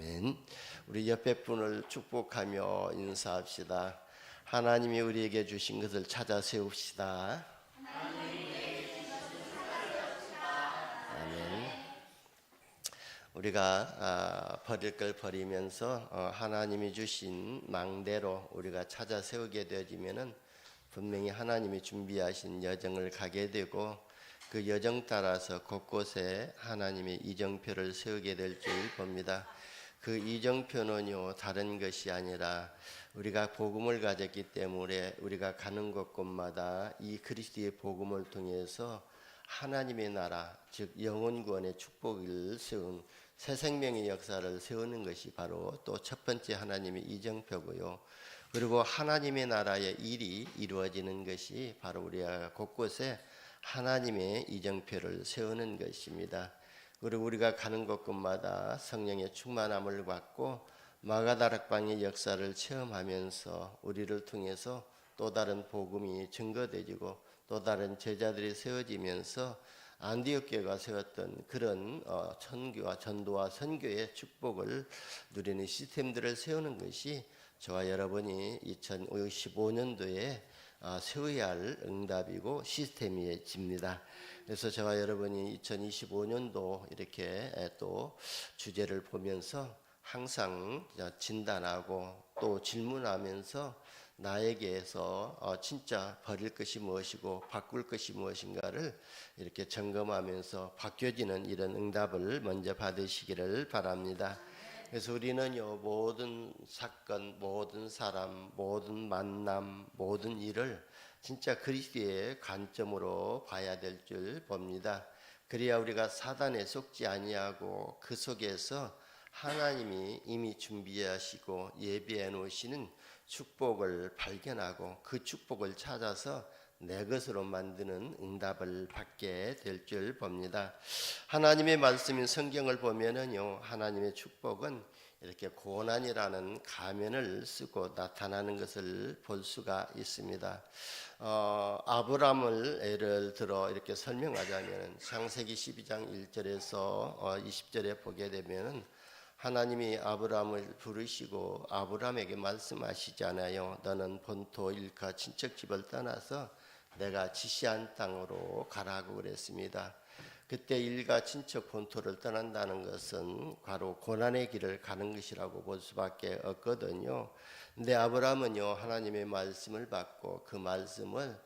아멘. 우리 옆에 분을 축복하며 인사합시다. 하나님이 우리에게 주신 것을 찾아 세웁시다. 아멘. 우리가 버릴 걸 버리면서 하나님이 주신 망대로 우리가 찾아 세우게 되어지면은 분명히 하나님이 준비하신 여정을 가게 되고 그 여정 따라서 곳곳에 하나님의 이정표를 세우게 될 줄 봅니다. 그 이정표는요 다른 것이 아니라 우리가 복음을 가졌기 때문에 우리가 가는 곳곳마다 이 그리스도의 복음을 통해서 하나님의 나라 즉 영혼구원의 축복을 세운 새 생명의 역사를 세우는 것이 바로 또 첫 번째 하나님의 이정표고요. 그리고 하나님의 나라의 일이 이루어지는 것이 바로 우리가 곳곳에 하나님의 이정표를 세우는 것입니다. 그리고 우리가 가는 곳곳마다 성령의 충만함을 받고 마가다락방의 역사를 체험하면서 우리를 통해서 또 다른 복음이 증거되지고 또 다른 제자들이 세워지면서 안디옥 교회가 세웠던 그런 선교와 전도와 선교의 축복을 누리는 시스템들을 세우는 것이 저와 여러분이 2025년도에 세워야 할 응답이고 시스템이집니다. 그래서 저와 여러분이 2025년도 이렇게 또 주제를 보면서 항상 진단하고 또 질문하면서 나에게서 진짜 버릴 것이 무엇이고 바꿀 것이 무엇인가를 이렇게 점검하면서 바뀌어지는 이런 응답을 먼저 받으시기를 바랍니다. 그래서 우리는요 모든 사건, 모든 사람, 모든 만남, 모든 일을 진짜 그리스도의 관점으로 봐야 될 줄 봅니다. 그래야 우리가 사단에 속지 아니하고 그 속에서 하나님이 이미 준비하시고 예비해 놓으시는 축복을 발견하고 그 축복을 찾아서 내 것으로 만드는 응답을 받게 될 줄 봅니다. 하나님의 말씀인 성경을 보면은요, 하나님의 축복은 이렇게 고난이라는 가면을 쓰고 나타나는 것을 볼 수가 있습니다. 아브라함을 예를 들어 이렇게 설명하자면 창세기 12장 1절에서 20절에 보게 되면은 하나님이 아브라함을 부르시고 아브라함에게 말씀하시잖아요. 너는 본토 일가 친척집을 떠나서 내가 지시한 땅으로 가라고 그랬습니다. 그때 일가 친척 본토를 떠난다는 것은 바로 고난의 길을 가는 것이라고 볼 수밖에 없거든요. 근데 아브라함은요 하나님의 말씀을 받고 그 말씀을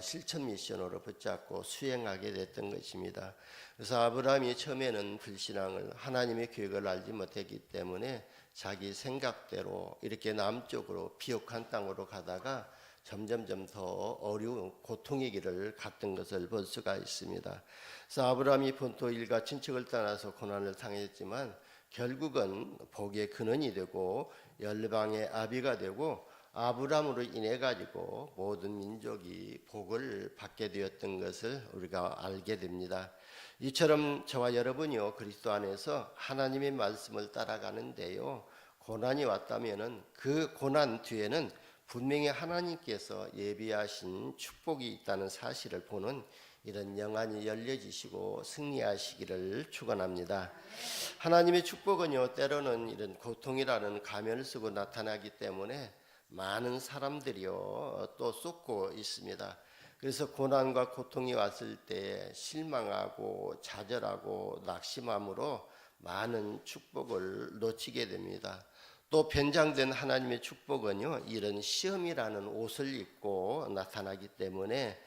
실천 미션으로 붙잡고 수행하게 됐던 것입니다. 그래서 아브라함이 처음에는 불신앙을 하나님의 계획을 알지 못했기 때문에 자기 생각대로 이렇게 남쪽으로 비옥한 땅으로 가다가 점점점 더 어려운 고통의 길을 갔던 것을 볼 수가 있습니다. 그래서 아브라함이 본토 일가 친척을 떠나서 고난을 당했지만 결국은 복의 근원이 되고 열방의 아비가 되고 아브라함으로 인해 가지고 모든 민족이 복을 받게 되었던 것을 우리가 알게 됩니다. 이처럼 저와 여러분이요 그리스도 안에서 하나님의 말씀을 따라가는데요 고난이 왔다면은 그 고난 뒤에는 분명히 하나님께서 예비하신 축복이 있다는 사실을 보는 이런 영안이 열려지시고 승리하시기를 축원합니다. 하나님의 축복은요 때로는 이런 고통이라는 가면을 쓰고 나타나기 때문에 많은 사람들이요 또 쏟고 있습니다. 그래서 고난과 고통이 왔을 때 실망하고 좌절하고 낙심함으로 많은 축복을 놓치게 됩니다. 또 변장된 하나님의 축복은요 이런 시험이라는 옷을 입고 나타나기 때문에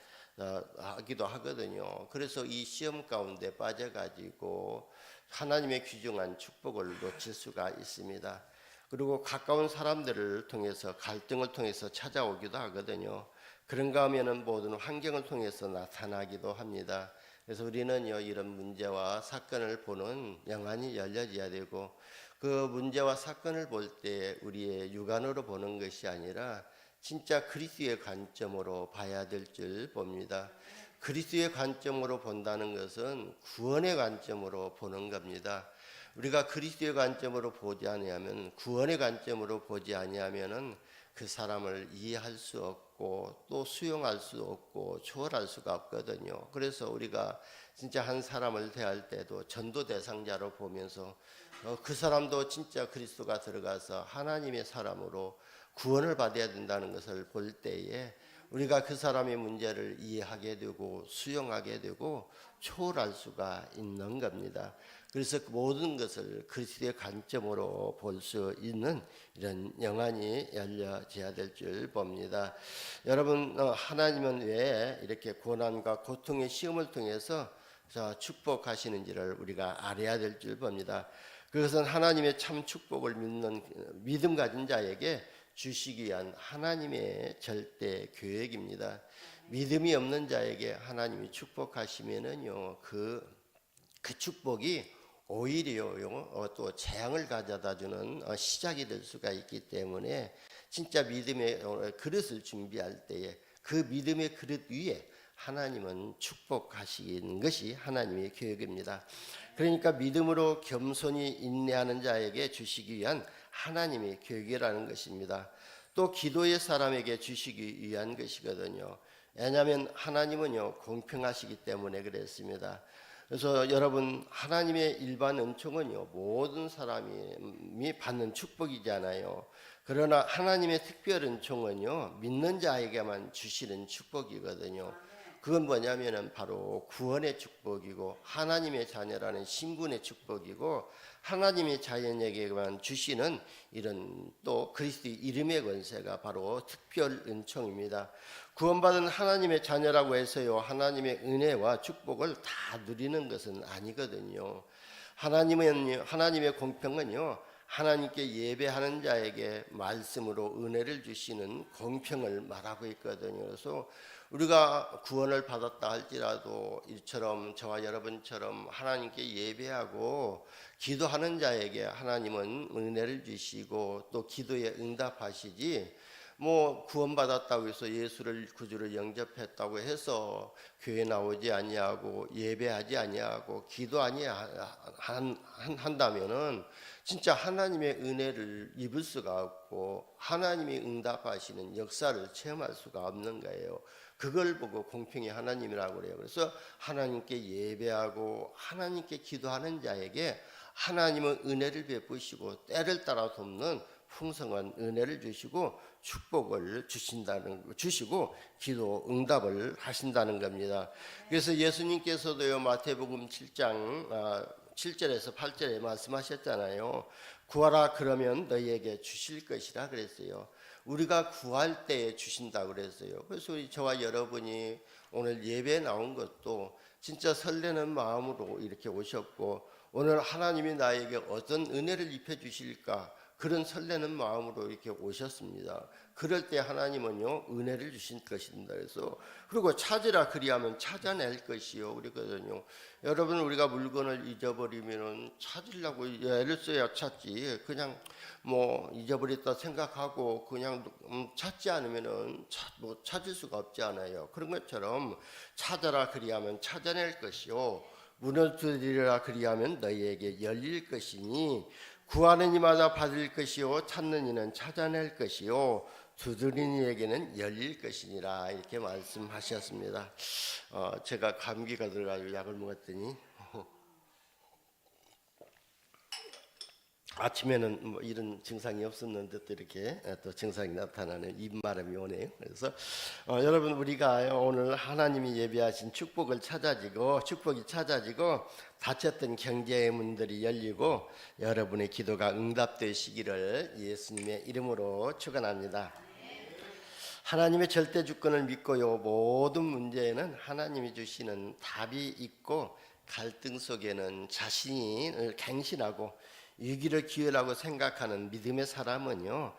하기도 하거든요. 그래서 이 시험 가운데 빠져가지고 하나님의 귀중한 축복을 놓칠 수가 있습니다. 그리고 가까운 사람들을 통해서 갈등을 통해서 찾아오기도 하거든요. 그런가 하면은 모든 환경을 통해서 나타나기도 합니다. 그래서 우리는요 이런 문제와 사건을 보는 영안이 열려져야 되고 그 문제와 사건을 볼 때 우리의 육안으로 보는 것이 아니라 진짜 그리스도의 관점으로 봐야 될 줄 봅니다. 그리스도의 관점으로 본다는 것은 구원의 관점으로 보는 겁니다. 우리가 그리스도의 관점으로 보지 아니하면 구원의 관점으로 보지 아니하면은 그 사람을 이해할 수 없고 또 수용할 수 없고 초월할 수가 없거든요. 그래서 우리가 진짜 한 사람을 대할 때도 전도 대상자로 보면서 그 사람도 진짜 그리스도가 들어가서 하나님의 사람으로 구원을 받아야 된다는 것을 볼 때에 우리가 그 사람의 문제를 이해하게 되고 수용하게 되고 초월할 수가 있는 겁니다. 그래서 모든 것을 그리스도의 관점으로 볼 수 있는 이런 영안이 열려져야 될 줄 봅니다. 여러분, 하나님은 왜 이렇게 고난과 고통의 시험을 통해서 축복하시는지를 우리가 알아야 될 줄 봅니다. 그것은 하나님의 참 축복을 믿는 믿음 가진 자에게 주시기 위한 하나님의 절대 계획입니다. 믿음이 없는 자에게 하나님이 축복하시면은요, 그 축복이 오히려 또 재앙을 가져다주는 시작이 될 수가 있기 때문에 진짜 믿음의 그릇을 준비할 때에 그 믿음의 그릇 위에 하나님은 축복하시는 것이 하나님의 계획입니다. 그러니까 믿음으로 겸손히 인내하는 자에게 주시기 위한 하나님의 계획이라는 것입니다. 또 기도의 사람에게 주시기 위한 것이거든요. 왜냐하면 하나님은요 공평하시기 때문에 그랬습니다. 그래서 여러분, 하나님의 일반 은총은요 모든 사람이 받는 축복이잖아요. 그러나 하나님의 특별 은총은요 믿는 자에게만 주시는 축복이거든요. 그건 뭐냐면은 바로 구원의 축복이고 하나님의 자녀라는 신분의 축복이고 하나님의 자녀에게만 주시는 이런 또 그리스도의 이름의 권세가 바로 특별 은총입니다. 구원받은 하나님의 자녀라고 해서요 하나님의 은혜와 축복을 다 누리는 것은 아니거든요. 하나님의 공평은요 하나님께 예배하는 자에게 말씀으로 은혜를 주시는 공평을 말하고 있거든요. 그래서 우리가 구원을 받았다 할지라도 이처럼 저와 여러분처럼 하나님께 예배하고 기도하는 자에게 하나님은 은혜를 주시고 또 기도에 응답하시지, 뭐 구원받았다고 해서 예수를 구주로 영접했다고 해서 교회 나오지 아니하고 예배하지 아니하고 기도 한다면은 진짜 하나님의 은혜를 입을 수가 없고 하나님이 응답하시는 역사를 체험할 수가 없는 거예요. 그걸 보고 공평히 하나님이라고 그래요. 그래서 하나님께 예배하고 하나님께 기도하는 자에게 하나님은 은혜를 베푸시고 때를 따라 돕는 풍성한 은혜를 주시고 축복을 주시고 기도 응답을 하신다는 겁니다. 그래서 예수님께서도요 마태복음 7장 7절에서 8절에 말씀하셨잖아요. 구하라 그러면 너희에게 주실 것이라 그랬어요. 우리가 구할 때에 주신다 그랬어요. 그래서 저와 여러분이 오늘 예배에 나온 것도 진짜 설레는 마음으로 이렇게 오셨고 오늘 하나님이 나에게 어떤 은혜를 입혀 주실까 그런 설레는 마음으로 이렇게 오셨습니다. 그럴 때 하나님은요 은혜를 주신 것입니다. 그래서 그리고 찾으라 그리하면 찾아낼 것이요 그러거든요. 여러분, 우리가 물건을 잊어버리면은 찾으려고 애를 써야 찾지, 그냥 뭐 잊어버렸다 생각하고 그냥 찾지 않으면은 찾을 수가 없지 않아요. 그런 것처럼 찾아라 그리하면 찾아낼 것이요 문을 두드리라 그리하면 너희에게 열릴 것이니 구하는 이마다 받을 것이요 찾는 이는 찾아낼 것이요 두드리는 이에게는 열릴 것이니라 이렇게 말씀하셨습니다. 제가 감기가 들어가지고 약을 먹었더니 아침에는 뭐 이런 증상이 없었는데 또 이렇게 또 증상이 나타나는 입마름이 오네요. 그래서 여러분, 우리가 오늘 하나님이 예비하신 축복이 찾아지고 닫혔던 경제의 문들이 열리고 여러분의 기도가 응답되시기를 예수님의 이름으로 축원합니다. 하나님의 절대 주권을 믿고요 모든 문제에는 하나님이 주시는 답이 있고 갈등 속에는 자신을 갱신하고 위기를 기회라고 생각하는 믿음의 사람은요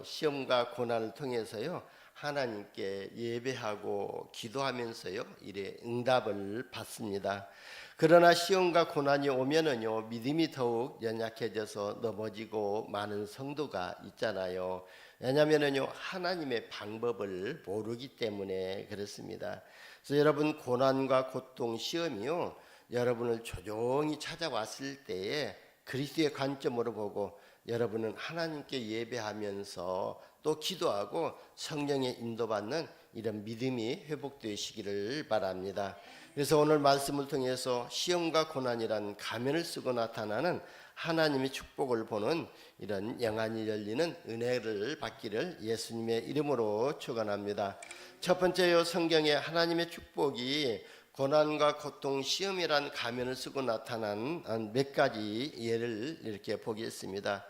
시험과 고난을 통해서요 하나님께 예배하고 기도하면서요 이래 응답을 받습니다. 그러나 시험과 고난이 오면은요 믿음이 더욱 연약해져서 넘어지고 많은 성도가 있잖아요. 왜냐하면은요 하나님의 방법을 모르기 때문에 그렇습니다. 그래서 여러분, 고난과 고통, 시험이요 여러분을 조용히 찾아왔을 때에 그리스도의 관점으로 보고 여러분은 하나님께 예배하면서 또 기도하고 성령의 인도받는 이런 믿음이 회복되시기를 바랍니다. 그래서 오늘 말씀을 통해서 시험과 고난이란 가면을 쓰고 나타나는 하나님의 축복을 보는 이런 영안이 열리는 은혜를 받기를 예수님의 이름으로 축원합니다. 첫 번째요, 성경에 하나님의 축복이 고난과 고통, 시험이란 가면을 쓰고 나타난 몇 가지 예를 이렇게 보겠습니다.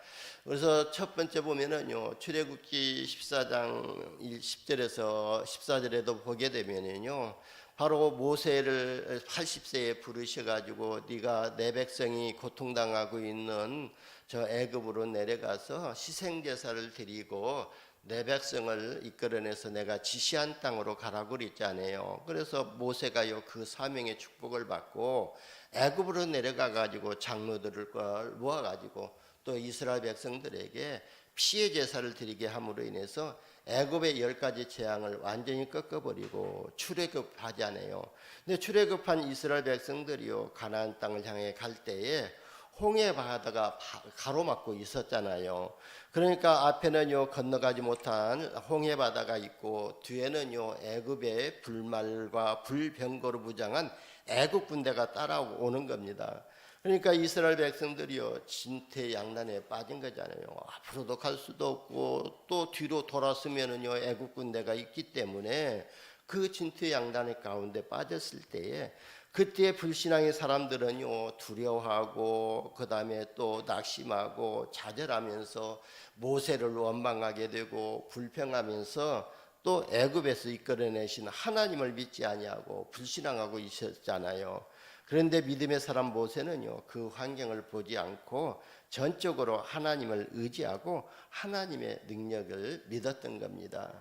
그래서 첫 번째 보면은요, 출애굽기 14장 10절에서 14절에도 보게 되면은요, 바로 모세를 80세에 부르셔가지고 네가 내 백성이 고통당하고 있는 저 애굽으로 내려가서 희생제사를 드리고 내 백성을 이끌어내서 내가 지시한 땅으로 가라고 그랬잖아요. 그래서 모세가요 그 사명의 축복을 받고 애굽으로 내려가 가지고 장로들을 모아가지고 또 이스라엘 백성들에게 피해 제사를 드리게 함으로 인해서 애굽의 10가지 재앙을 완전히 꺾어버리고 출애굽하잖아요. 근데 출애굽한 이스라엘 백성들이요 가나안 땅을 향해 갈 때에 홍해 바다가 가로막고 있었잖아요. 그러니까 앞에는요 건너가지 못한 홍해 바다가 있고 뒤에는요 애굽의 불말과 불병거로 무장한 애굽 군대가 따라오는 겁니다. 그러니까 이스라엘 백성들이요 진퇴양난에 빠진 거잖아요. 앞으로도 갈 수도 없고 또 뒤로 돌아서면은요 애국 군대가 있기 때문에 그 진퇴양난의 가운데 빠졌을 때에 그때 불신앙의 사람들은요 두려워하고 그 다음에 또 낙심하고 좌절하면서 모세를 원망하게 되고 불평하면서 또 애굽에서 이끌어내신 하나님을 믿지 아니하고 불신앙하고 있었잖아요. 그런데 믿음의 사람 모세는요 그 환경을 보지 않고 전적으로 하나님을 의지하고 하나님의 능력을 믿었던 겁니다.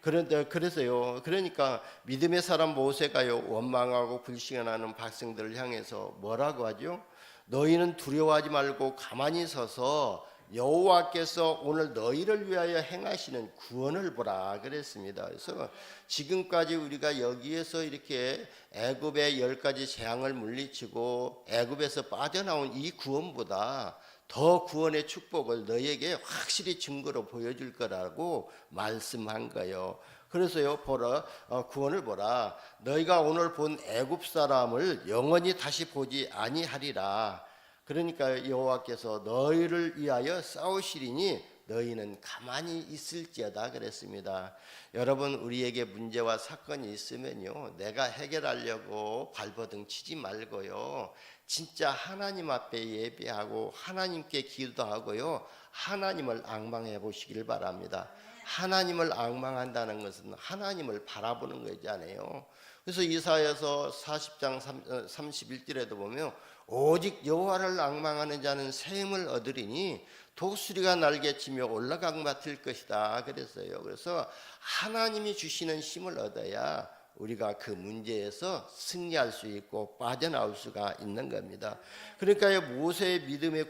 그래서요 그러니까 믿음의 사람 모세가요 원망하고 불신하는 백성들을 향해서 뭐라고 하죠? 너희는 두려워하지 말고 가만히 서서 여호와께서 오늘 너희를 위하여 행하시는 구원을 보라 그랬습니다. 그래서 지금까지 우리가 여기에서 이렇게 애굽의 10가지 재앙을 물리치고 애굽에서 빠져나온 이 구원보다 더 구원의 축복을 너희에게 확실히 증거로 보여줄 거라고 말씀한 거예요. 그래서요 보라 구원을 보라 너희가 오늘 본 애굽 사람을 영원히 다시 보지 아니하리라. 그러니까 여호와께서 너희를 위하여 싸우시리니 너희는 가만히 있을지어다 그랬습니다. 여러분 우리에게 문제와 사건이 있으면요 내가 해결하려고 발버둥 치지 말고요 진짜 하나님 앞에 예배하고 하나님께 기도하고요 하나님을 앙망해 보시길 바랍니다. 하나님을 앙망한다는 것은 하나님을 바라보는 거잖아요. 그래서 이사야서 40장 31절에도 보면 오직 여호와를 앙망하는 자는 새 힘을 얻으리니 독수리가 날개치며 올라강 맡을 것이다 그랬어요. 그래서 하나님이 주시는 힘을 얻어야 우리가 그 문제에서 승리할 수 있고 빠져나올 수가 있는 겁니다. 그러니까 모세의 믿음의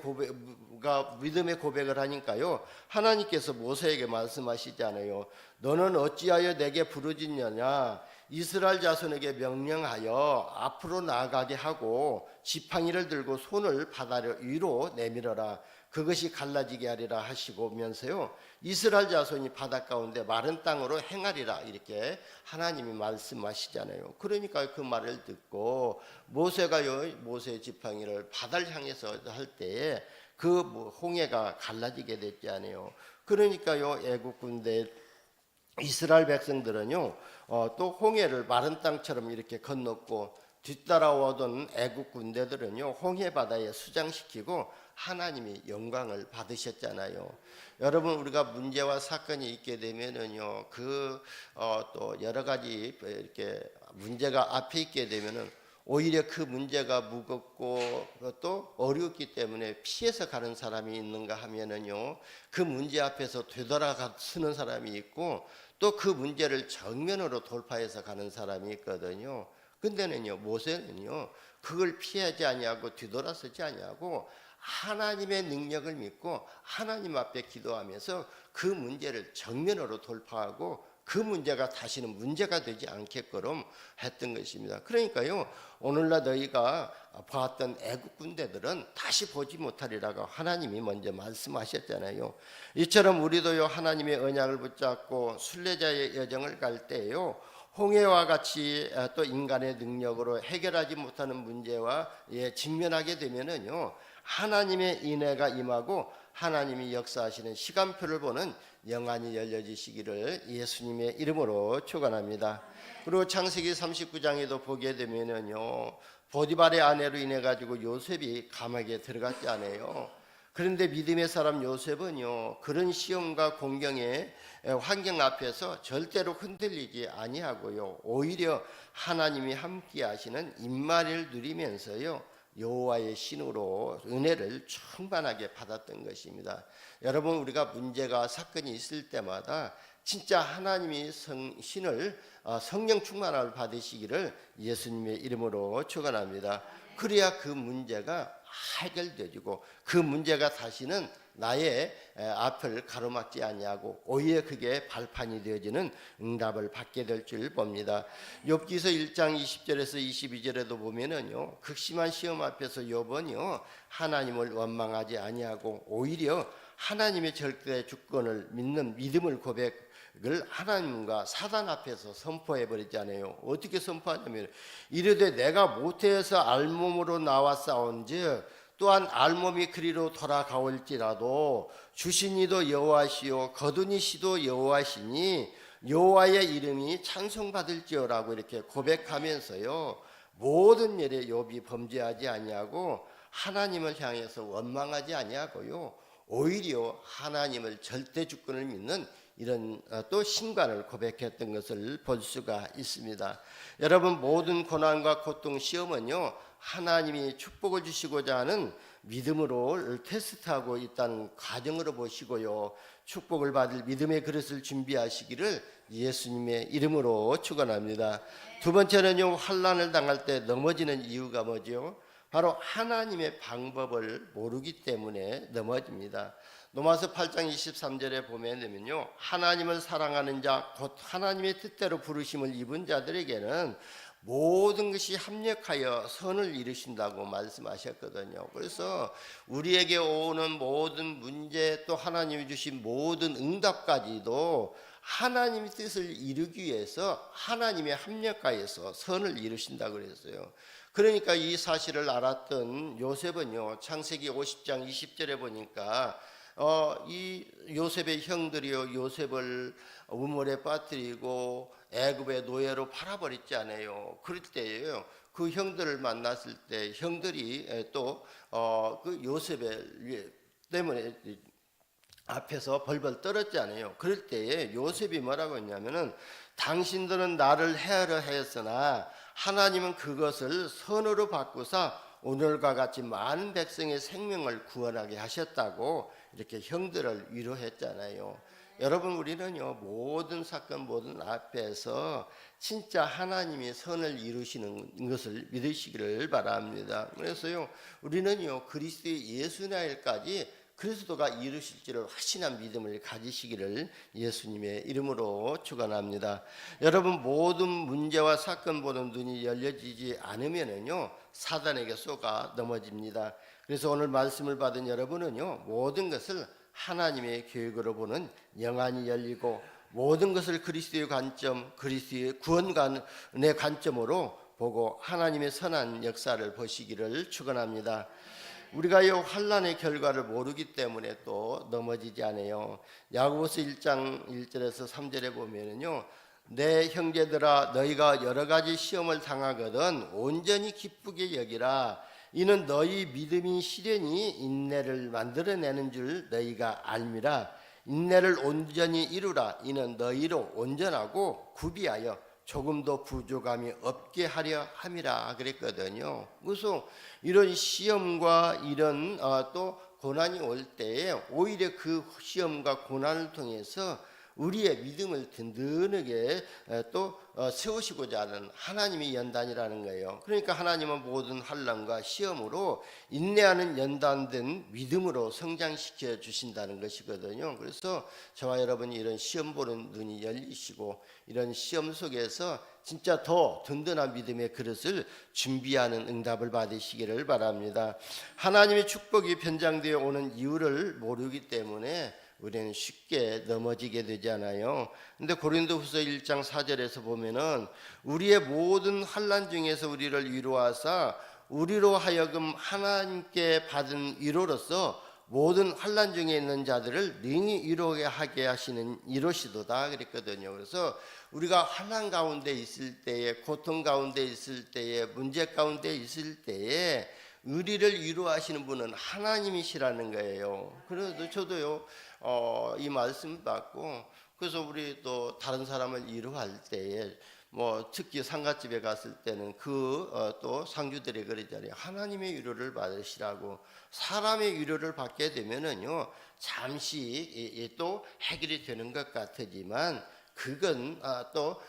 고백을 하니까요 하나님께서 모세에게 말씀하시잖아요. 너는 어찌하여 내게 부르짖느냐? 이스라엘 자손에게 명령하여 앞으로 나아가게 하고 지팡이를 들고 손을 바다 위로 내밀어라. 그것이 갈라지게 하리라 하시고면서요 이스라엘 자손이 바다 가운데 마른 땅으로 행하리라 이렇게 하나님이 말씀하시잖아요. 그러니까 그 말을 듣고 모세가요 모세의 지팡이를 바다를 향해서 할 때에 그 홍해가 갈라지게 됐잖아요. 그러니까요 애국 군대 이스라엘 백성들은요 또 홍해를 마른 땅처럼 이렇게 건넜고 뒤따라오던 애국 군대들은요 홍해 바다에 수장시키고 하나님이 영광을 받으셨잖아요. 여러분 우리가 문제와 사건이 있게 되면은요 또 여러 가지 이렇게 문제가 앞에 있게 되면은 오히려 그 문제가 무겁고 또 어렵기 때문에 피해서 가는 사람이 있는가 하면은요 그 문제 앞에서 되돌아서는 사람이 있고 또 그 문제를 정면으로 돌파해서 가는 사람이 있거든요. 근데는요 모세는요 그걸 피하지 아니하고 뒤돌아서지 아니하고 하나님의 능력을 믿고 하나님 앞에 기도하면서 그 문제를 정면으로 돌파하고 그 문제가 다시는 문제가 되지 않게끔 했던 것입니다. 그러니까요 오늘날 너희가 봤던 애국 군대들은 다시 보지 못하리라고 하나님이 먼저 말씀하셨잖아요. 이처럼 우리도요 하나님의 언약을 붙잡고 순례자의 여정을 갈 때요 홍해와 같이 또 인간의 능력으로 해결하지 못하는 문제와 직면하게 되면은요, 하나님의 인애가 임하고 하나님이 역사하시는 시간표를 보는 영안이 열려지시기를 예수님의 이름으로 축원합니다. 그리고 창세기 39장에도 보게 되면은요, 보디발의 아내로 인해 가지고 요셉이 감옥에 들어갔지 않아요. 그런데 믿음의 사람 요셉은요, 그런 시험과 공경의 환경 앞에서 절대로 흔들리지 아니하고요, 오히려 하나님이 함께 하시는 임마를 누리면서요, 여호와의 신으로 은혜를 충만하게 받았던 것입니다. 여러분, 우리가 문제가 사건이 있을 때마다 진짜 하나님이 신을 성령 충만을 받으시기를 예수님의 이름으로 축원합니다. 그래야 그 문제가 해결되고 그 문제가 다시는 나의 앞을 가로막지 아니하고 오히려 그게 발판이 되어지는 응답을 받게 될 줄 봅니다. 욥기서 1장 20절에서 22절에도 보면은요, 극심한 시험 앞에서 욥은요, 하나님을 원망하지 아니하고 오히려 하나님의 절대 주권을 믿는 믿음을 고백을 하나님과 사단 앞에서 선포해 버리잖아요. 어떻게 선포하냐면, 이르되 내가 모태에서 알몸으로 나와 싸운즉 또한 알몸이 그리로 돌아가올지라도 주신 이도 여호와시요 거둔 이시도 여호와시니 여호와의 이름이 찬송받을지어라고 이렇게 고백하면서요, 모든 일에 욥이 범죄하지 아니하고 하나님을 향해서 원망하지 아니하고요, 오히려 하나님을 절대 주권을 믿는 이런 또 신관을 고백했던 것을 볼 수가 있습니다. 여러분, 모든 고난과 고통, 시험은요, 하나님이 축복을 주시고자 하는 믿음으로 테스트하고 있다는 과정으로 보시고요, 축복을 받을 믿음의 그릇을 준비하시기를 예수님의 이름으로 축원합니다. 두 번째는요, 환난을 당할 때 넘어지는 이유가 뭐죠? 바로 하나님의 방법을 모르기 때문에 넘어집니다. 로마서 8장 23절에 보면요, 하나님을 사랑하는 자 곧 하나님의 뜻대로 부르심을 입은 자들에게는 모든 것이 합력하여 선을 이루신다고 말씀하셨거든요. 그래서 우리에게 오는 모든 문제, 또 하나님이 주신 모든 응답까지도 하나님의 뜻을 이루기 위해서 하나님의 합력하여서 선을 이루신다고 그랬어요. 그러니까 이 사실을 알았던 요셉은요, 창세기 50장 20절에 보니까 이 요셉의 형들이요, 요셉을 우물에 빠뜨리고 애굽의 노예로 팔아버렸지 않아요. 그럴 때예요, 그 형들을 만났을 때 형들이 또 그 요셉의 때문에 앞에서 벌벌 떨었지 않아요. 그럴 때에 요셉이 뭐라고 했냐면은, 당신들은 나를 해하려 하였으나 하나님은 그것을 선으로 바꾸사 오늘과 같이 많은 백성의 생명을 구원하게 하셨다고 이렇게 형들을 위로했잖아요. 여러분, 우리는요, 모든 사건 모든 앞에서 진짜 하나님이 선을 이루시는 것을 믿으시기를 바랍니다. 그래서요, 우리는요, 그리스도의 예수날까지 그리스도가 이루실 줄을 확신한 믿음을 가지시기를 예수님의 이름으로 축원합니다. 여러분, 모든 문제와 사건 보는 눈이 열려지지 않으면은요, 사단에게 쏘가 넘어집니다. 그래서 오늘 말씀을 받은 여러분은요, 모든 것을 하나님의 계획으로 보는 영안이 열리고 모든 것을 그리스도의 관점, 그리스도의 구원관의 관점으로 보고 하나님의 선한 역사를 보시기를 축원합니다. 우리가 이 환난의 결과를 모르기 때문에 또 넘어지지 않아요. 야고보서 1장 1절에서 3절에 보면은요, 내 형제들아 너희가 여러 가지 시험을 당하거든 온전히 기쁘게 여기라. 이는 너희 믿음이 시련이 인내를 만들어내는 줄 너희가 알미라. 인내를 온전히 이루라. 이는 너희로 온전하고 구비하여 조금도 부족함이 없게 하려 함이라 그랬거든요. 그래서 이런 시험과 이런 또 고난이 올 때에 오히려 그 시험과 고난을 통해서 우리의 믿음을 든든하게 또 세우시고자 하는 하나님의 연단이라는 거예요. 그러니까 하나님은 모든 환난과 시험으로 인내하는 연단된 믿음으로 성장시켜 주신다는 것이거든요. 그래서 저와 여러분이 이런 시험 보는 눈이 열리시고 이런 시험 속에서 진짜 더 든든한 믿음의 그릇을 준비하는 응답을 받으시기를 바랍니다. 하나님의 축복이 변장되어 오는 이유를 모르기 때문에 우리는 쉽게 넘어지게 되잖아요. 근데 고린도후서 1장 4절에서 보면은 우리의 모든 환난 중에서 우리를 위로하사 우리로 하여금 하나님께 받은 위로로서 모든 환난 중에 있는 자들을 능히 위로하게 하게 하시는 이로시도다 그랬거든요. 그래서 우리가 환난 가운데 있을 때에, 고통 가운데 있을 때에, 문제 가운데 있을 때에 우리를 위로하시는 분은 하나님이시라는 거예요. 그래도 저도요 이 말씀 받고, 그래서 우리 또 다른 사람을 위로할 때에 뭐 특히 상가집에 갔을 때는 또 상주들이 그러잖아요. 하나님의 위로를 받으시라고. 사람의 위로를 받게 되면은요 잠시 또 해결이 되는 것 같지만 그건 또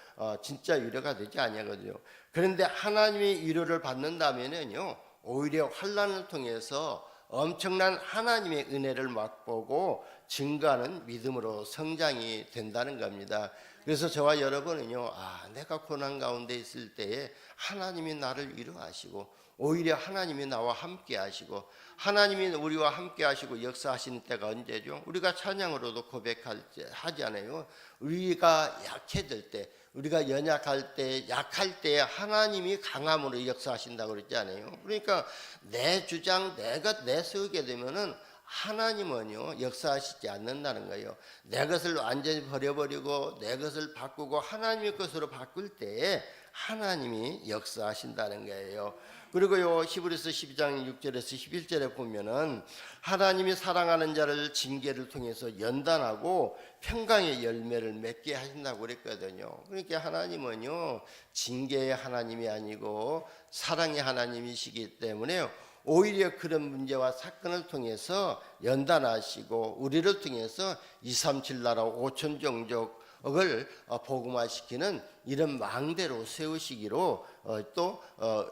진짜 위로가 되지 아니하거든요. 그런데 하나님의 위로를 받는다면은요 오히려 환난을 통해서 엄청난 하나님의 은혜를 맛보고 증거하는 믿음으로 성장이 된다는 겁니다. 그래서 저와 여러분은요 내가 고난 가운데 있을 때에 하나님이 나를 위로하시고 오히려 하나님이 나와 함께 하시고, 하나님이 우리와 함께 하시고 역사하시는 때가 언제죠? 우리가 찬양으로도 고백하잖아요. 우리가 약해질 때, 우리가 연약할 때, 약할 때 하나님이 강함으로 역사하신다고 그랬잖아요. 그러니까 내 주장, 내가 내세우게 되면은 하나님은요 역사하시지 않는다는 거예요. 내 것을 완전히 버려버리고 내 것을 바꾸고 하나님의 것으로 바꿀 때에 하나님이 역사하신다는 거예요. 그리고요 히브리서 12장 6절에서 11절에 보면은 하나님이 사랑하는 자를 징계를 통해서 연단하고 평강의 열매를 맺게 하신다고 그랬거든요. 그러니까 하나님은요 징계의 하나님이 아니고 사랑의 하나님이시기 때문에 오히려 그런 문제와 사건을 통해서 연단하시고 우리를 통해서 237 나라 5천 종족을 복음화시키는 이런 망대로 세우시기로 또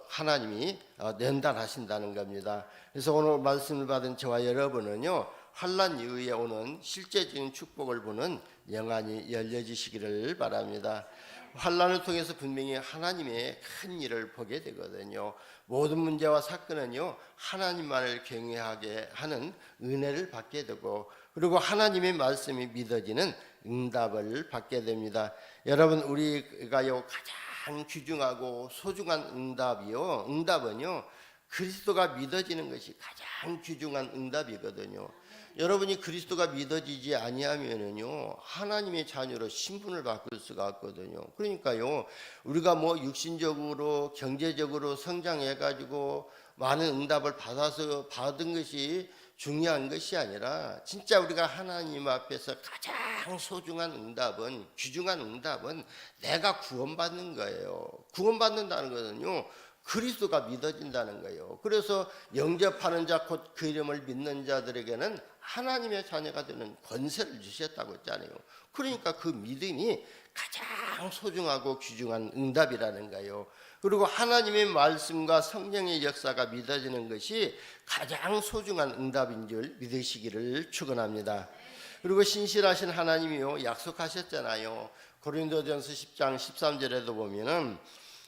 하나님이 연단하신다는 겁니다. 그래서 오늘 말씀을 받은 저와 여러분은요 환난 이후에 오는 실제적인 축복을 보는 영안이 열려지시기를 바랍니다. 환난을 통해서 분명히 하나님의 큰 일을 보게 되거든요. 모든 문제와 사건은요 하나님만을 경외하게 하는 은혜를 받게 되고, 그리고 하나님의 말씀이 믿어지는 응답을 받게 됩니다. 여러분 우리가요 가장 귀중하고 소중한 응답은요 그리스도가 믿어지는 것이 가장 귀중한 응답이거든요. 여러분이 그리스도가 믿어지지 아니하면은요 하나님의 자녀로 신분을 바꿀 수가 없거든요. 그러니까요 우리가 뭐 육신적으로 경제적으로 성장해 가지고 많은 응답을 받은 것이 중요한 것이 아니라 진짜 우리가 하나님 앞에서 가장 소중한 응답은, 귀중한 응답은 내가 구원받는 거예요. 구원받는다는 것은요 그리스도가 믿어진다는 거예요. 그래서 영접하는 자 곧 그 이름을 믿는 자들에게는 하나님의 자녀가 되는 권세를 주셨다고 했잖아요. 그러니까 그 믿음이 가장 소중하고 귀중한 응답이라는 거예요. 그리고 하나님의 말씀과 성령의 역사가 믿어지는 것이 가장 소중한 응답인 줄 믿으시기를 축원합니다. 그리고 신실하신 하나님이요 약속하셨잖아요. 고린도전서 10장 13절에도 보면은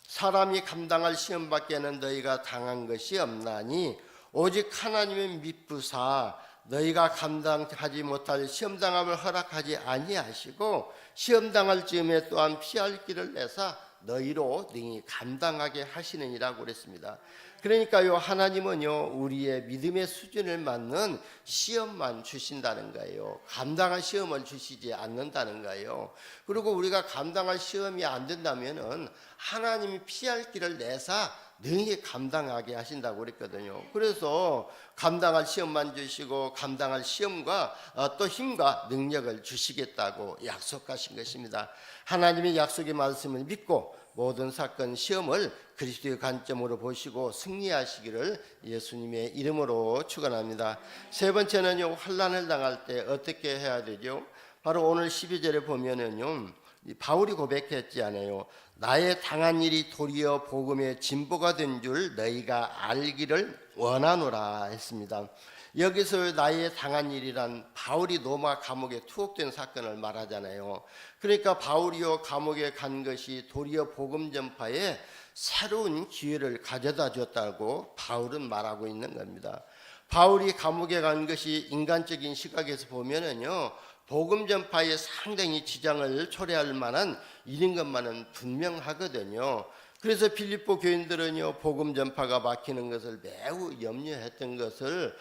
사람이 감당할 시험밖에는 너희가 당한 것이 없나니 오직 하나님의 미쁘사 너희가 감당하지 못할 시험당함을 허락하지 아니하시고 시험당할 즈음에 또한 피할 길을 내사 너희로 능히 감당하게 하시느니라고 그랬습니다. 그러니까요 하나님은요 우리의 믿음의 수준을 맞는 시험만 주신다는 거예요. 감당할 시험을 주시지 않는다는 거예요. 그리고 우리가 감당할 시험이 안 된다면은 하나님이 피할 길을 내사 능히 감당하게 하신다고 그랬거든요. 그래서 감당할 시험만 주시고 감당할 시험과 또 힘과 능력을 주시겠다고 약속하신 것입니다. 하나님의 약속의 말씀을 믿고 모든 사건 시험을 그리스도의 관점으로 보시고 승리하시기를 예수님의 이름으로 축원합니다. 세 번째는요 환난을 당할 때 어떻게 해야 되죠? 바로 오늘 12절에 보면은요 바울이 고백했지 않아요. 나의 당한 일이 도리어 복음의 진보가 된 줄 너희가 알기를 원하노라 했습니다. 여기서 나의 당한 일이란 바울이 로마 감옥에 투옥된 사건을 말하잖아요. 그러니까 바울이요 감옥에 간 것이 도리어 복음 전파에 새로운 기회를 가져다 줬다고 바울은 말하고 있는 겁니다. 바울이 감옥에 간 것이 인간적인 시각에서 보면은요, 복음 전파에 상당히 지장을 초래할 만한 일인 것만은 분명하거든요. 그래서 필립보 교인들은요, 복음 전파가 막히는 것을 매우 염려했던 것을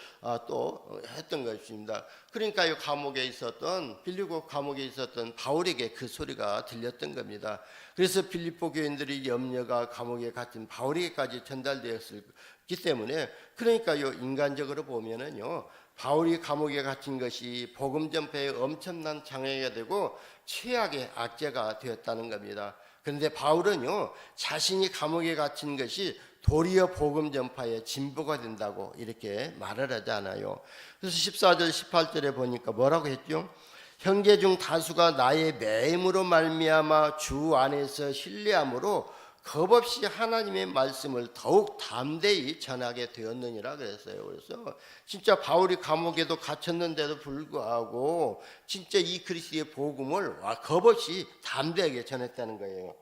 또 했던 것입니다. 그러니까 감옥에 있었던, 필립보 감옥에 있었던 바울에게 그 소리가 들렸던 겁니다. 그래서 필립보 교인들의 염려가 감옥에 갇힌 바울에게까지 전달되었기 때문에, 그러니까요, 인간적으로 보면은요, 바울이 감옥에 갇힌 것이 복음 전파에 엄청난 장애가 되고 최악의 악재가 되었다는 겁니다. 그런데 바울은요, 자신이 감옥에 갇힌 것이 도리어 복음 전파의 진보가 된다고 이렇게 말을 하지 않아요. 그래서 14절 18절에 보니까 뭐라고 했죠? 형제 중 다수가 나의 매임으로 말미암아 주 안에서 신뢰함으로 겁없이 하나님의 말씀을 더욱 담대히 전하게 되었느니라 그랬어요. 그래서 진짜 바울이 감옥에도 갇혔는데도 불구하고 진짜 이 그리스도의 복음을 겁없이 담대하게 전했다는 거예요.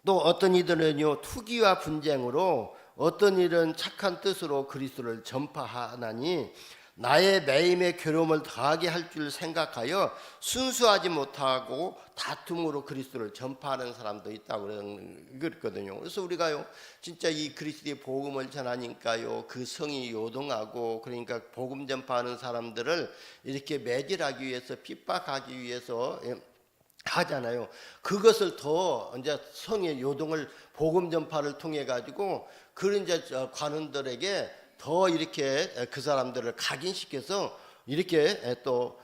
또 어떤 이들은요, 투기와 분쟁으로, 어떤 일은 착한 뜻으로 그리스도를 전파하나니 나의 매임의 괴로움을 더하게 할 줄 생각하여 순수하지 못하고 다툼으로 그리스도를 전파하는 사람도 있다고 그랬거든요. 그래서 우리가요, 진짜 이 그리스도의 복음을 전하니까요, 그 성이 요동하고, 그러니까 복음 전파하는 사람들을 이렇게 매질하기 위해서, 핍박하기 위해서 하잖아요. 그것을 더 이제 성의 요동을 복음 전파를 통해 가지고 그런 이제 관원들에게 더 이렇게 그 사람들을 각인시켜서 이렇게 또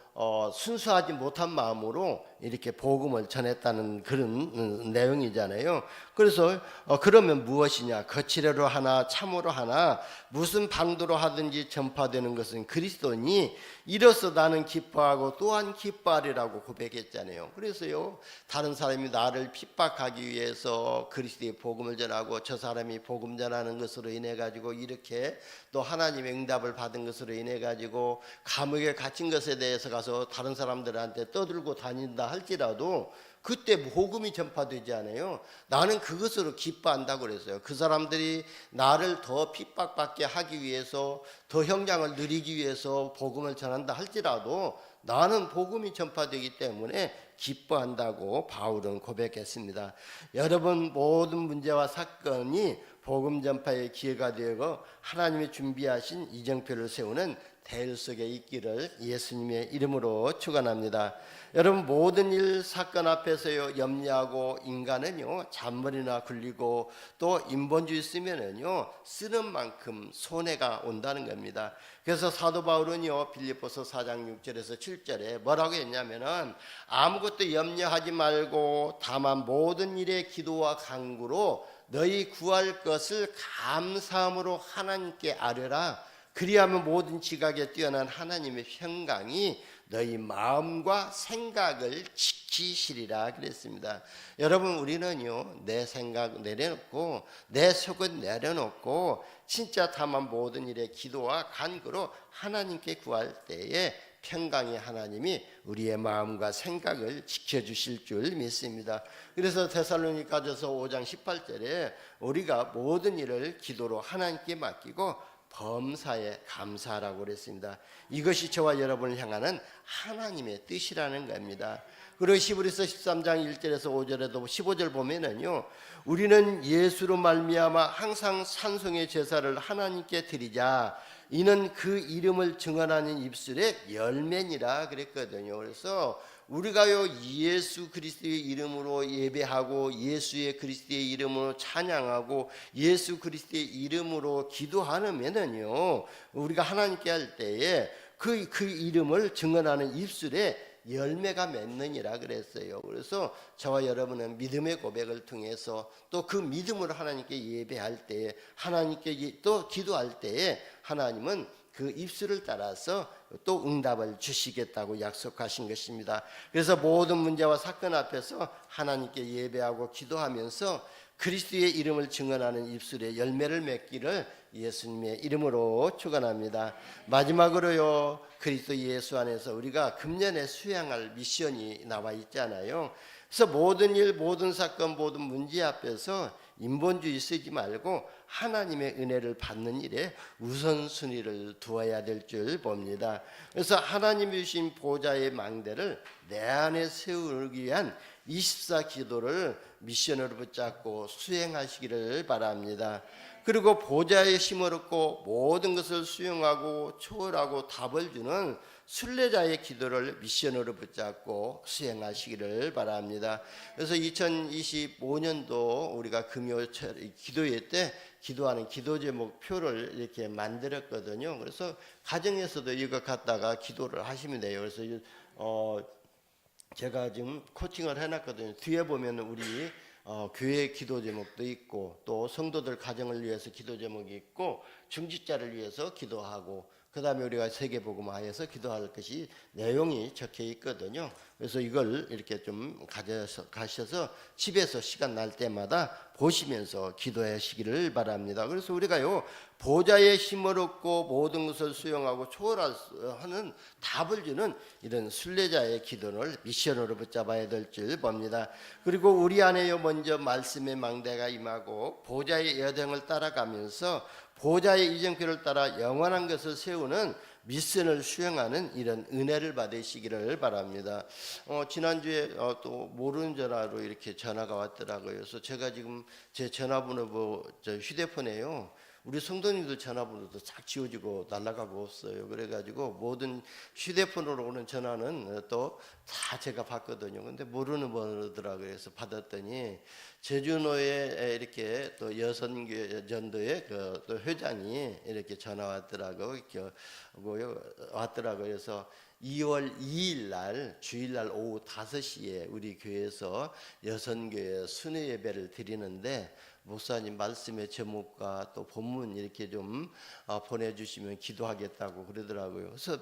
순수하지 못한 마음으로 이렇게 복음을 전했다는 그런 내용이잖아요. 그래서 그러면 무엇이냐? 거칠어로 하나 참으로 하나 무슨 방도로 하든지 전파되는 것은 그리스도니 이로써 나는 기뻐하고 또한 기뻐하리라고 고백했잖아요. 그래서요, 다른 사람이 나를 핍박하기 위해서 그리스도의 복음을 전하고 저 사람이 복음 전하는 것으로 인해 가지고 이렇게 또 하나님의 응답을 받은 것으로 인해 가지고 감옥에 갇힌 것에 대해서 가서 다른 사람들한테 떠들고 다닌다 할지라도 그때 복음이 전파되지 않아요. 나는 그것으로 기뻐한다고 그랬어요. 그 사람들이 나를 더 핍박받게 하기 위해서, 더 형량을 누리기 위해서 복음을 전한다 할지라도 나는 복음이 전파되기 때문에 기뻐한다고 바울은 고백했습니다. 여러분, 모든 문제와 사건이 복음 전파의 기회가 되고 하나님이 준비하신 이정표를 세우는 대열 속에 있기를 예수님의 이름으로 축원합니다. 여러분, 모든 일 사건 앞에서요, 염려하고 인간은요, 잔머리나 굴리고 또 인본주의 쓰면은요, 쓰는 만큼 손해가 온다는 겁니다. 그래서 사도 바울은요, 빌립보서 4장 6절에서 7절에 뭐라고 했냐면은 아무것도 염려하지 말고 다만 모든 일에 기도와 간구로 너희 구할 것을 감사함으로 하나님께 아뢰라. 그리하면 모든 지각에 뛰어난 하나님의 평강이 너희 마음과 생각을 지키시리라 그랬습니다. 여러분, 우리는요, 내 생각 내려놓고 내 속은 내려놓고 진짜 다만 모든 일에 기도와 간구로 하나님께 구할 때에 평강의 하나님이 우리의 마음과 생각을 지켜주실 줄 믿습니다. 그래서 데살로니가전서 5장 18절에 우리가 모든 일을 기도로 하나님께 맡기고 범사에 감사하라고 그랬습니다. 이것이 저와 여러분을 향하는 하나님의 뜻이라는 겁니다. 그리고 히브리서 13장 1절에서 5절에도 15절 보면은요, 우리는 예수로 말미암아 항상 찬송의 제사를 하나님께 드리자. 이는 그 이름을 증언하는 입술의 열매니라 그랬거든요. 그래서 우리가요, 예수 그리스도의 이름으로 예배하고 예수의 그리스도의 이름으로 찬양하고 예수 그리스도의 이름으로 기도하면은요, 우리가 하나님께 할 때에 그 이름을 증언하는 입술에 열매가 맺느니라 그랬어요. 그래서 저와 여러분은 믿음의 고백을 통해서 또 그 믿음으로 하나님께 예배할 때에, 하나님께 또 기도할 때에 하나님은 그 입술을 따라서 또 응답을 주시겠다고 약속하신 것입니다. 그래서 모든 문제와 사건 앞에서 하나님께 예배하고 기도하면서 그리스도의 이름을 증언하는 입술에 열매를 맺기를 예수님의 이름으로 축원합니다. 마지막으로요, 그리스도 예수 안에서 우리가 금년에 수행할 미션이 나와 있잖아요. 그래서 모든 일, 모든 사건, 모든 문제 앞에서 인본주의 쓰지 말고 하나님의 은혜를 받는 일에 우선순위를 두어야 될 줄 봅니다. 그래서 하나님이 주신 보좌의 망대를 내 안에 세우기 위한 24 기도를 미션으로 붙잡고 수행하시기를 바랍니다. 그리고 보좌의 힘을 얻고 모든 것을 수용하고 초월하고 답을 주는 순례자의 기도를 미션으로 붙잡고 수행하시기를 바랍니다. 그래서 2025년도 우리가 금요 기도회 때 기도하는 기도 제목 표를 이렇게 만들었거든요. 그래서 가정에서도 이거 갖다가 기도를 하시면 돼요. 그래서 제가 지금 코칭을 해놨거든요. 뒤에 보면 우리 교회 기도 제목도 있고 또 성도들 가정을 위해서 기도 제목이 있고 중직자를 위해서 기도하고 그 다음에 우리가 세계복음화해서 기도할 것이 내용이 적혀 있거든요. 그래서 이걸 이렇게 좀 가셔서 집에서 시간 날 때마다 보시면서 기도하시기를 바랍니다. 그래서 우리가요 보좌의 힘을 얻고 모든 것을 수용하고 초월하는 답을 주는 이런 순례자의 기도를 미션으로 붙잡아야 될 줄 봅니다. 그리고 우리 안에요 먼저 말씀의 망대가 임하고 보좌의 여정을 따라가면서 보좌의 이정표를 따라 영원한 것을 세우는 미션을 수행하는 이런 은혜를 받으시기를 바랍니다. 지난주에 또 모르는 전화로 이렇게 전화가 왔더라고요. 그래서 제가 지금 제 전화번호 휴대폰에요. 우리 성도님들 전화번호도 싹 지워지고 날아가고 없어요. 그래가지고 모든 휴대폰으로 오는 전화는 또 다 제가 받거든요. 근데 모르는 번호더라고요. 그래서 받았더니 제주노에 이렇게 또 여선교회 전도회 또 회장이 이렇게 전화 왔더라고요. 그래서 2월 2일 날 주일날 오후 5시에 우리 교회에서 여선교회 순회 예배를 드리는데 목사님 말씀의 제목과 또 본문 이렇게 좀 보내주시면 기도하겠다고 그러더라고요. 그래서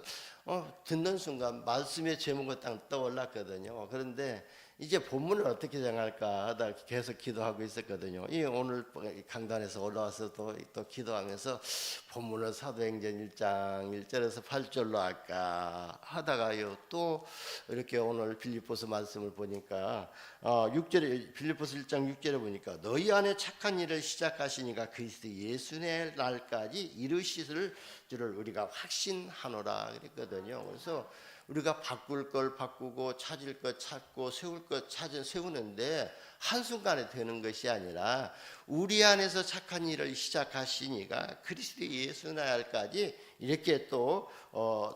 듣는 순간 말씀의 제목이 딱 떠올랐거든요. 그런데 이제 본문을 어떻게 정할까 하다 계속 기도하고 있었거든요. 오늘 강단에서 올라와서 또 기도하면서 본문을 사도행전 1장 1절에서 8절로 할까 하다가요 또 이렇게 오늘 빌립보서 말씀을 보니까 6절에 빌립보서 1장 6절에 보니까 너희 안에 착한 일을 시작하시니까 그리스도 예수의 날까지 이루실 줄을 우리가 확신하노라 그랬거든요. 그래서 우리가 바꿀 걸 바꾸고 찾을 것 찾고 세울 것 세우는데 한순간에 되는 것이 아니라 우리 안에서 착한 일을 시작하시니까 그리스도 예수 날까지 이렇게 또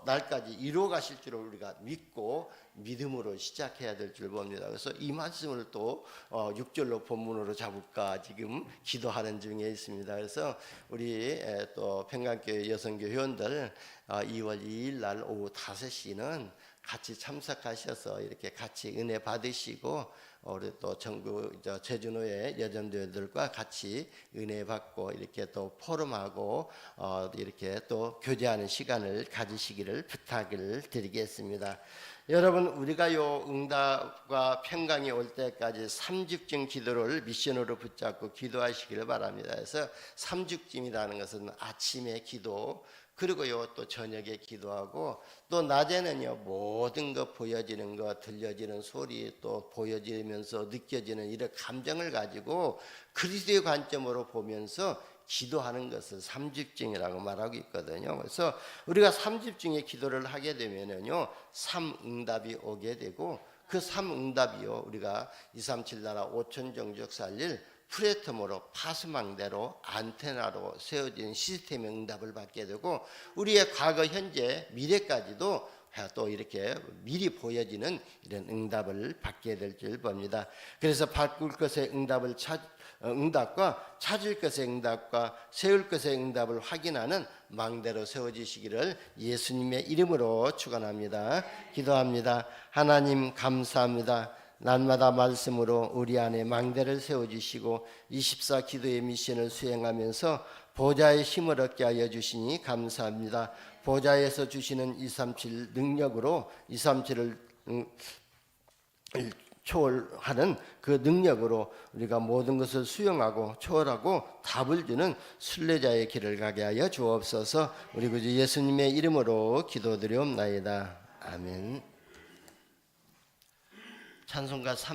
날까지 이루어 가실 줄을 우리가 믿고 믿음으로 시작해야 될 줄 봅니다. 그래서 이 말씀을 또 6절로 본문으로 잡을까 지금 기도하는 중에 있습니다. 그래서 우리 또 평강교회 여성교 회원들 2월 2일 날 오후 5시는 같이 참석하셔서 이렇게 같이 은혜 받으시고 우리 또 전국 제주노의 여전도들과 같이 은혜 받고 이렇게 또 포럼하고 이렇게 또 교제하는 시간을 가지시기를 부탁을 드리겠습니다. 여러분 우리가요 응답과 평강이 올 때까지 삼죽증 기도를 미션으로 붙잡고 기도하시기를 바랍니다. 그래서 삼죽짐이라는 것은 아침에 기도 그리고요 또 저녁에 기도하고 또 낮에는요 모든 것 보여지는 것 들려지는 소리 또 보여지면서 느껴지는 이런 감정을 가지고 그리스도의 관점으로 보면서 기도하는 것을 삼집중이라고 말하고 있거든요. 그래서 우리가 삼집중의 기도를 하게 되면은요 삼응답이 오게 되고 그 삼응답이요 우리가 237 나라 5천 종족 살릴 플랫폼으로 파수망대로 안테나로 세워진 시스템의 응답을 받게 되고 우리의 과거 현재 미래까지도 또 이렇게 미리 보여지는 이런 응답을 받게 될 줄 봅니다. 그래서 바꿀 것의 응답과 찾을 것의 응답과 세울 것의 응답을 확인하는 망대로 세워지시기를 예수님의 이름으로 축원합니다. 기도합니다. 하나님 감사합니다. 날마다 말씀으로 우리 안에 망대를 세워주시고 24 기도의 미션을 수행하면서 보좌의 힘을 얻게 하여 주시니 감사합니다. 보좌에서 주시는 237 능력으로 237을 초월하는 그 능력으로 우리가 모든 것을 수용하고 초월하고 답을 주는 순례자의 길을 가게 하여 주옵소서. 우리 구주 예수님의 이름으로 기도드리옵나이다. 아멘. 찬송가 3